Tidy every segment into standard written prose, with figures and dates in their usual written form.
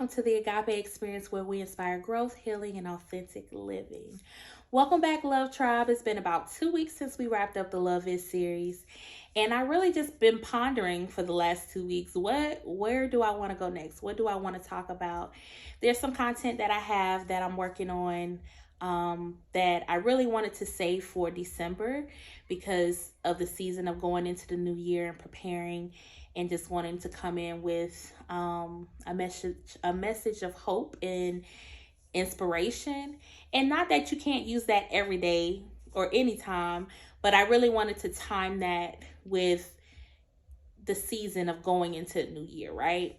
welcome to the Agape Experience where we inspire growth, healing, and authentic living. Welcome back, Love Tribe. It's been about 2 weeks since we wrapped up the Love Is series, and I really just been pondering for the last 2 weeks, where do I want to go next? What do I want to talk about? There's some content that I have that I'm working on that I really wanted to save for December because of the season of going into the new year and preparing and just wanting to come in with a message of hope and inspiration. And not that you can't use that every day or anytime, but I really wanted to time that with the season of going into the new year, right?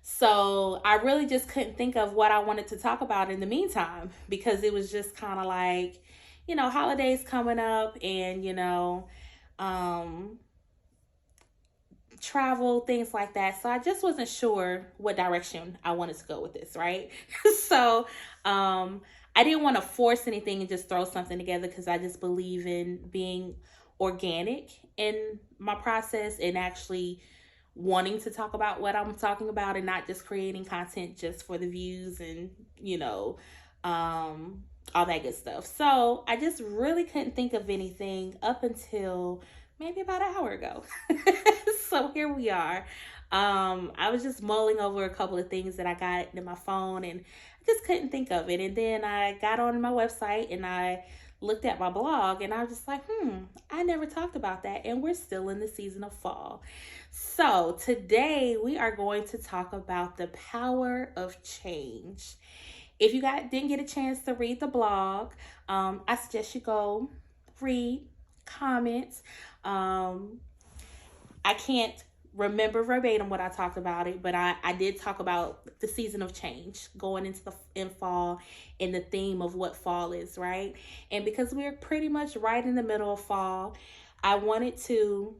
So I really just couldn't think of what I wanted to talk about in the meantime because it was just kind of like, holidays coming up and, um, travel, things like that. So I just wasn't sure what direction I wanted to go with this, right? so I didn't want to force anything and just throw something together because I just believe in being organic in my process and actually wanting to talk about what I'm talking about and not just creating content just for the views and, all that good stuff. So I just really couldn't think of anything up until maybe about an hour ago. So here we are. I was just mulling over a couple of things that I got in my phone and I just couldn't think of it. And then I got on my website and I looked at my blog and I was just like, I never talked about that. And we're still in the season of fall. So today we are going to talk about the power of change. If you didn't get a chance to read the blog, I suggest you go read, comment. I can't remember verbatim what I talked about it, but I did talk about the season of change going into in fall and the theme of what fall is, right? And because we're pretty much right in the middle of fall, I wanted to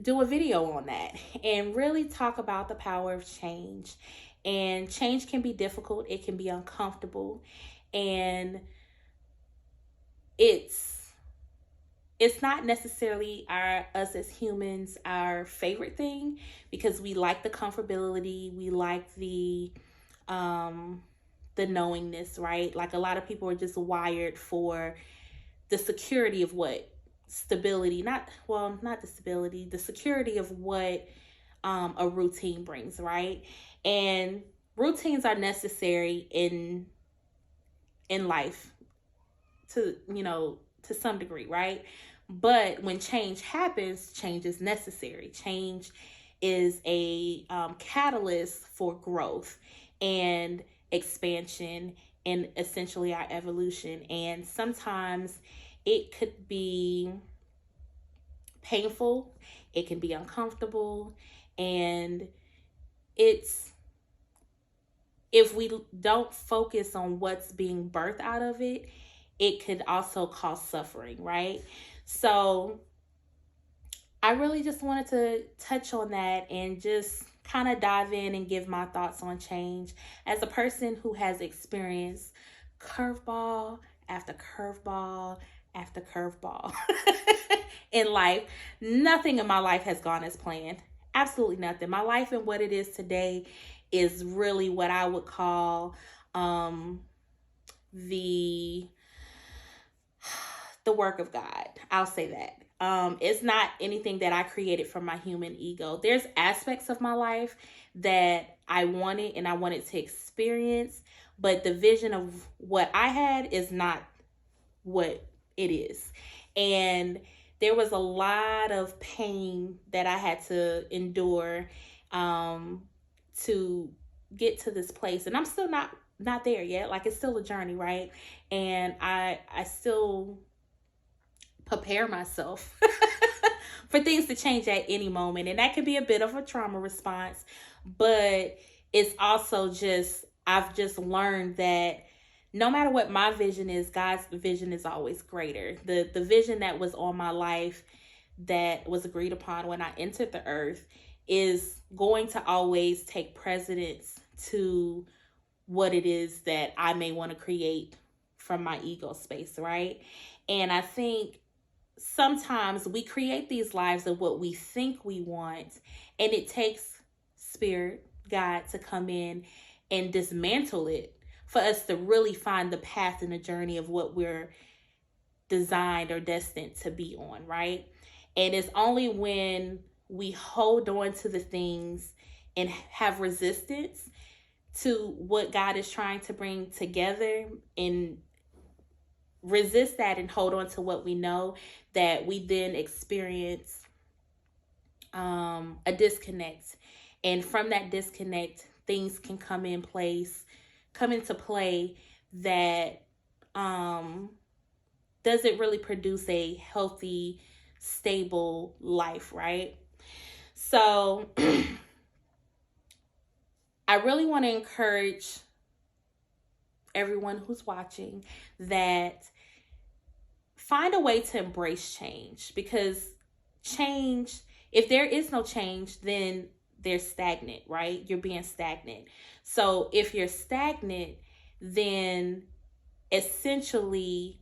do a video on that and really talk about the power of change. And change can be difficult, it can be uncomfortable, and it's not necessarily us as humans our favorite thing because we like the comfortability, we like the knowingness, right? Like a lot of people are just wired for the security of what stability, not the stability, the security of what a routine brings, right? And routines are necessary in life to some degree, right? But when change happens, change is necessary. Change is a catalyst for growth and expansion and essentially our evolution. And sometimes it could be painful, it can be uncomfortable, and if we don't focus on what's being birthed out of it, it could also cause suffering, right? So I really just wanted to touch on that and just kind of dive in and give my thoughts on change as a person who has experienced curveball after curveball after curveball in life. Nothing in my life has gone as planned. Absolutely nothing. My life and what it is today is really what I would call the work of God. I'll say that. It's not anything that I created from my human ego. There's aspects of my life that I wanted and I wanted to experience, but the vision of what I had is not what it is. And there was a lot of pain that I had to endure to get to this place. And I'm still not there yet. Like, it's still a journey, right? And I still prepare myself for things to change at any moment. And that could be a bit of a trauma response, but it's also I've just learned that no matter what my vision is, God's vision is always greater. The vision that was on my life that was agreed upon when I entered the earth is going to always take precedence to what it is that I may want to create from my ego space, right? And I think sometimes we create these lives of what we think we want, and it takes spirit, God to come in and dismantle it for us to really find the path and the journey of what we're designed or destined to be on, right? And it's only when we hold on to the things and have resistance to what God is trying to bring together and resist that and hold on to what we know, that we then experience a disconnect. And from that disconnect, things can come into play that doesn't really produce a healthy, stable life, right? So I really want to encourage everyone who's watching that find a way to embrace change, because change, if there is no change, then there's stagnant, right? You're being stagnant. So if you're stagnant, then essentially,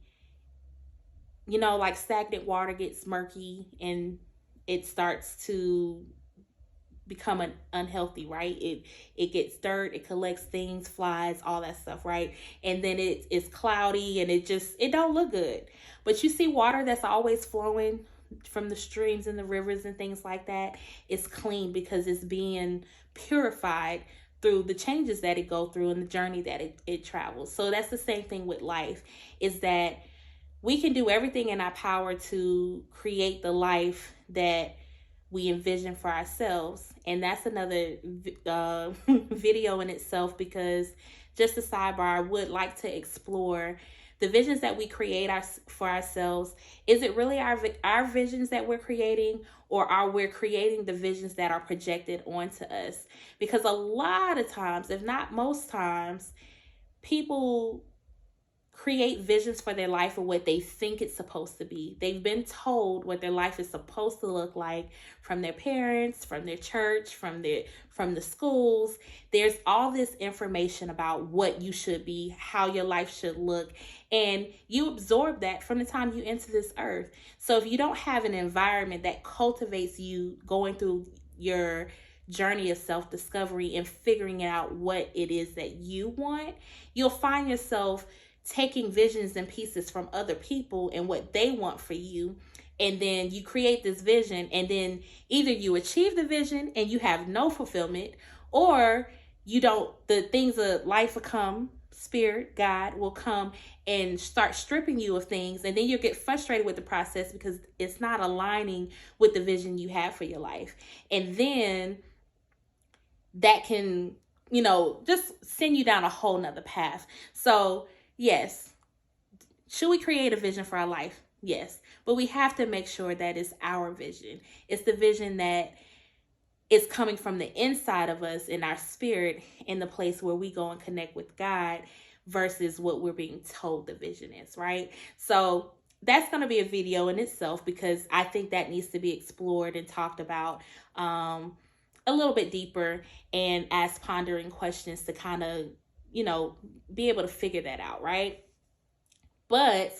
like stagnant water gets murky and it starts to become unhealthy, right? It gets dirt, it collects things, flies, all that stuff, right? And then it's cloudy and it don't look good. But you see water that's always flowing from the streams and the rivers and things like that, it's clean because it's being purified through the changes that it go through and the journey that it travels. So that's the same thing with life, is that we can do everything in our power to create the life that we envision for ourselves. And that's another video in itself, because just a sidebar, I would like to explore the visions that we create for ourselves. Is it really our visions that we're creating, or are we creating the visions that are projected onto us? Because a lot of times, if not most times, people create visions for their life of what they think it's supposed to be. They've been told what their life is supposed to look like from their parents, from their church, from the schools. There's all this information about what you should be, how your life should look, and you absorb that from the time you enter this earth. So if you don't have an environment that cultivates you going through your journey of self-discovery and figuring out what it is that you want, you'll find yourself taking visions and pieces from other people and what they want for you. And then you create this vision, and then either you achieve the vision and you have no fulfillment, or you don't, the things of life will come, spirit, God will come and start stripping you of things. And then you get frustrated with the process because it's not aligning with the vision you have for your life. And then that can, just send you down a whole nother path. So yes, should we create a vision for our life? Yes, but we have to make sure that it's our vision. It's the vision that is coming from the inside of us, in our spirit, in the place where we go and connect with God, versus what we're being told the vision is, right? So that's going to be a video in itself, because I think that needs to be explored and talked about a little bit deeper, and ask pondering questions to kind of, be able to figure that out, right? But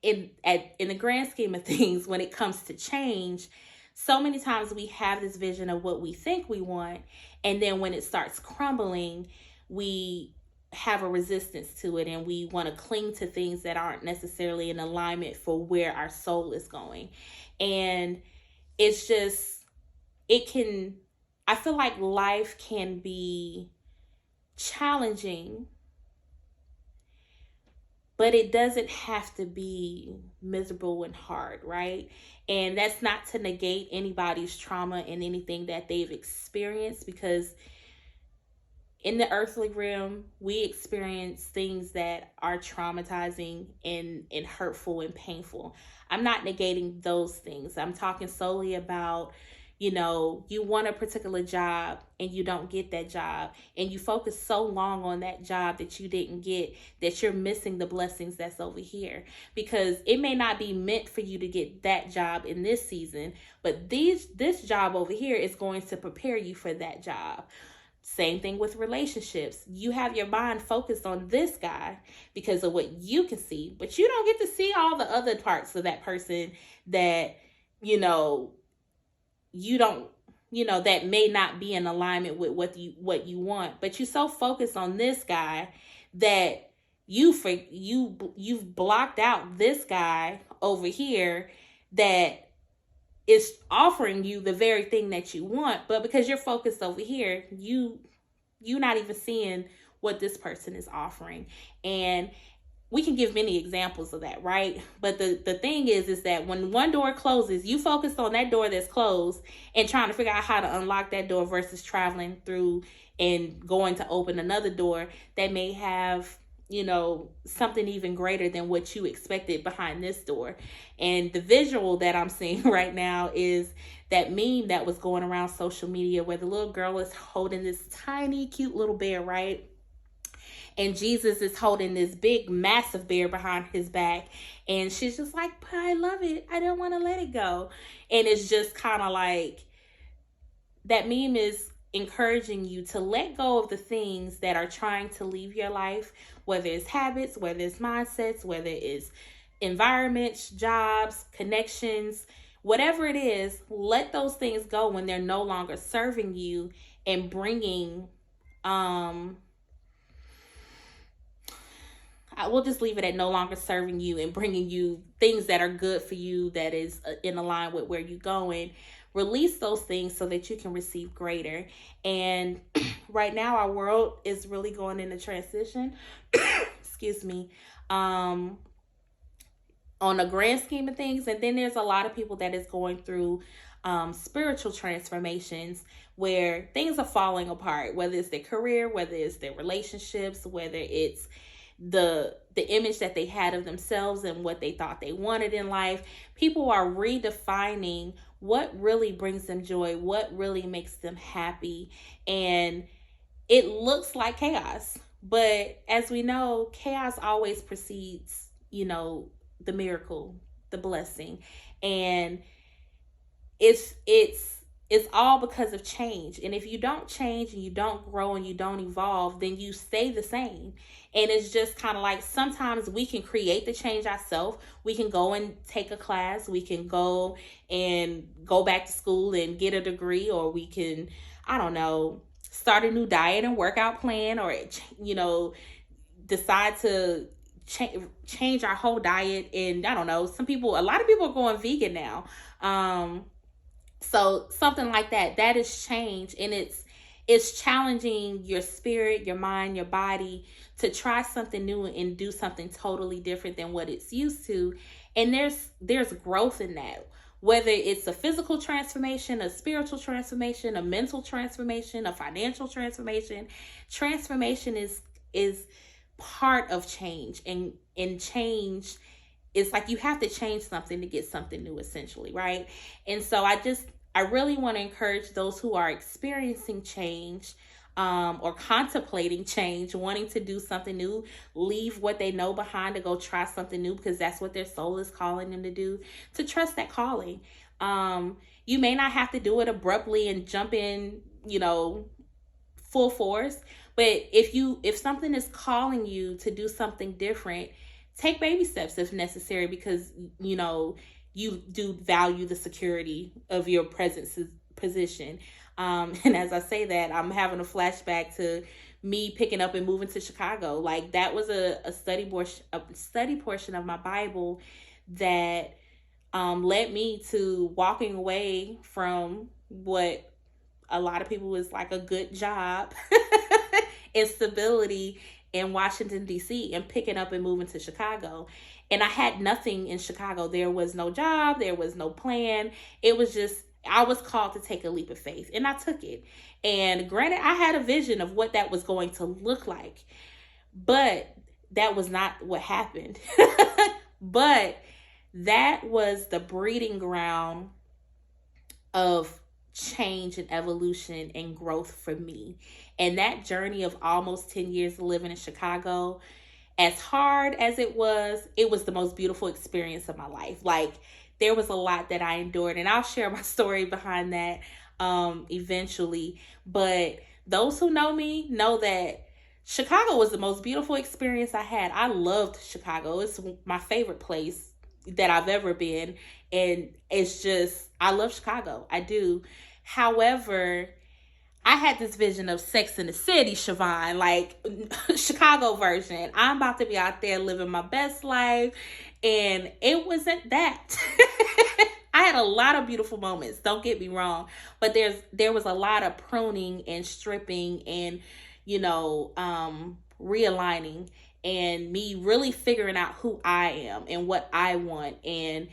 in the grand scheme of things, when it comes to change, so many times we have this vision of what we think we want, and then when it starts crumbling, we have a resistance to it, and we want to cling to things that aren't necessarily in alignment for where our soul is going. And it's just, I feel like life can be challenging, but it doesn't have to be miserable and hard, right? And that's not to negate anybody's trauma and anything that they've experienced, because in the earthly realm, we experience things that are traumatizing and hurtful and painful. I'm not negating those things. I'm talking solely about, you want a particular job and you don't get that job, and you focus so long on that job that you didn't get, that you're missing the blessings that's over here, because it may not be meant for you to get that job in this season, but this job over here is going to prepare you for that job. Same thing with relationships. You have your mind focused on this guy because of what you can see, but you don't get to see all the other parts of that person that, you don't that may not be in alignment with what you want, but you're so focused on this guy that you've blocked out this guy over here that is offering you the very thing that you want. But because you're focused over here, you're not even seeing what this person is offering. And we can give many examples of that, right? But the thing is that when one door closes, you focus on that door that's closed and trying to figure out how to unlock that door versus traveling through and going to open another door that may have, something even greater than what you expected behind this door. And the visual that I'm seeing right now is that meme that was going around social media where the little girl is holding this tiny, cute little bear, right? And Jesus is holding this big, massive bear behind his back. And she's just like, but I love it. I don't want to let it go. And it's just kind of like, that meme is encouraging you to let go of the things that are trying to leave your life, whether it's habits, whether it's mindsets, whether it's environments, jobs, connections, whatever it is. Let those things go when they're no longer serving you and bringing, we'll just leave it at no longer serving you and bringing you things that are good for you, that is in line with where you're going. Release those things so that you can receive greater. And right now our world is really going into transition. Excuse me. On a grand scheme of things. And then there's a lot of people that is going through spiritual transformations where things are falling apart, whether it's their career, whether it's their relationships, whether it's the image that they had of themselves and what they thought they wanted in life. People are redefining what really brings them joy, what really makes them happy. And it looks like chaos. But as we know, chaos always precedes, the miracle, the blessing. And it's all because of change. And if you don't change and you don't grow and you don't evolve, then you stay the same. And it's just kind of like, sometimes we can create the change ourselves. We can go and take a class. We can go and go back to school and get a degree, or we can, I don't know, start a new diet and workout plan, or, decide to change our whole diet. And I don't know, a lot of people are going vegan now. So something like that is change. And it's challenging your spirit, your mind, your body to try something new and do something totally different than what it's used to. And there's growth in that. Whether it's a physical transformation, a spiritual transformation, a mental transformation, a financial transformation. Transformation is part of change. And change, it's like you have to change something to get something new, essentially, right? And so I really want to encourage those who are experiencing change, or contemplating change, wanting to do something new, leave what they know behind to go try something new, because that's what their soul is calling them to do, to trust that calling. You may not have to do it abruptly and jump in, full force, but if something is calling you to do something different, take baby steps if necessary, because, you do value the security of your present position. And as I say that, I'm having a flashback to me picking up and moving to Chicago. Like, that was a study portion of my Bible that led me to walking away from what a lot of people was like a good job and stability in Washington, D.C., and picking up and moving to Chicago. And I had nothing in Chicago. There was no job. There was no plan. It was just, I was called to take a leap of faith, and I took it. And granted, I had a vision of what that was going to look like, but that was not what happened. But that was the breeding ground of change and evolution and growth for me. And that journey of almost 10 years living in Chicago, as hard as it was the most beautiful experience of my life. Like, there was a lot that I endured, and I'll share my story behind that eventually. But those who know me know that Chicago was the most beautiful experience I had. I loved Chicago. It's my favorite place that I've ever been. And it's just, I love Chicago. I do. However, I had this vision of Sex in the City, Siobhan, like Chicago version. I'm about to be out there living my best life. And it wasn't that. I had a lot of beautiful moments, don't get me wrong. But there was a lot of pruning and stripping and, realigning, and me really figuring out who I am and what I want. And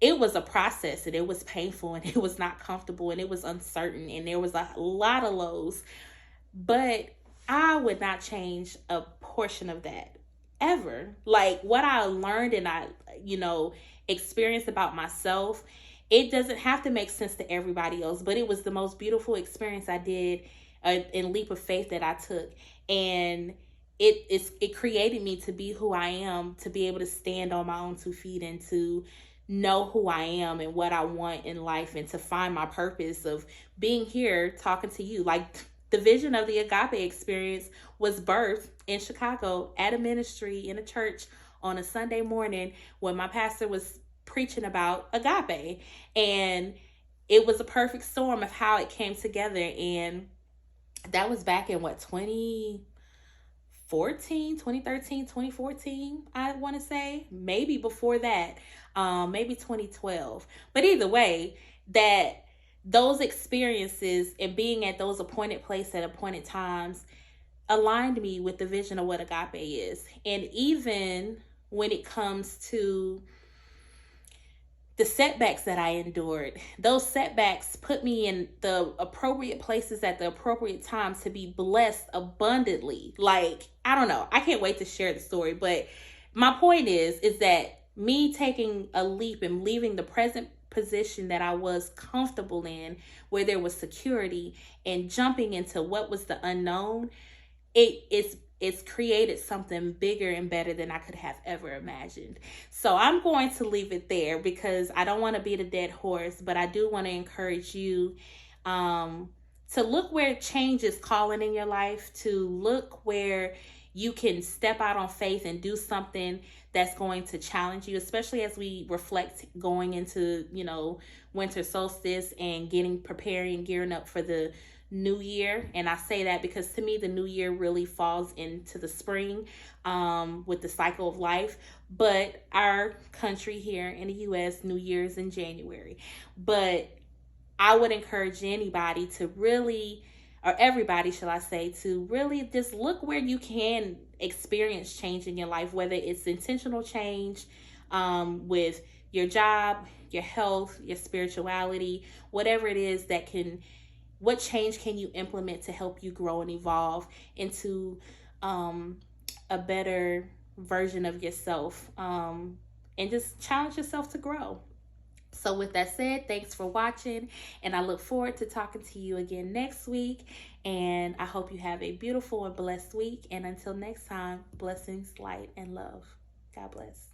it was a process, and it was painful, and it was not comfortable, and it was uncertain, and there was a lot of lows, but I would not change a portion of that ever. Like what I learned and I experienced about myself, it doesn't have to make sense to everybody else, but it was the most beautiful experience I did, in leap of faith that I took. And it created me to be who I am, to be able to stand on my own 2 feet, and to know who I am and what I want in life, and to find my purpose of being here talking to you. Like the vision of the Agape Experience was birthed in Chicago at a ministry in a church on a Sunday morning when my pastor was preaching about agape. And it was a perfect storm of how it came together. And that was back in 2013, 2014, I want to say. Maybe before that, maybe 2012. But either way, that those experiences and being at those appointed places at appointed times aligned me with the vision of what agape is. And even when it comes to the setbacks that I endured, those setbacks put me in the appropriate places at the appropriate times to be blessed abundantly. Like, I don't know. I can't wait to share the story. But my point is that me taking a leap and leaving the present position that I was comfortable in, where there was security, and jumping into what was the unknown, it's created something bigger and better than I could have ever imagined. So I'm going to leave it there because I don't want to beat a dead horse, but I do want to encourage you to look where change is calling in your life, to look where you can step out on faith and do something that's going to challenge you, especially as we reflect going into, winter solstice and preparing, gearing up for the new year. And I say that because to me, the new year really falls into the spring with the cycle of life. But our country here in the U.S., New Year's in January. But I would encourage anybody to really, or everybody, shall I say, to really just look where you can experience change in your life, whether it's intentional change with your job, your health, your spirituality, whatever it is what change can you implement to help you grow and evolve into a better version of yourself, and just challenge yourself to grow. So with that said, thanks for watching, and I look forward to talking to you again next week. And I hope you have a beautiful and blessed week. And until next time, blessings, light, and love. God bless.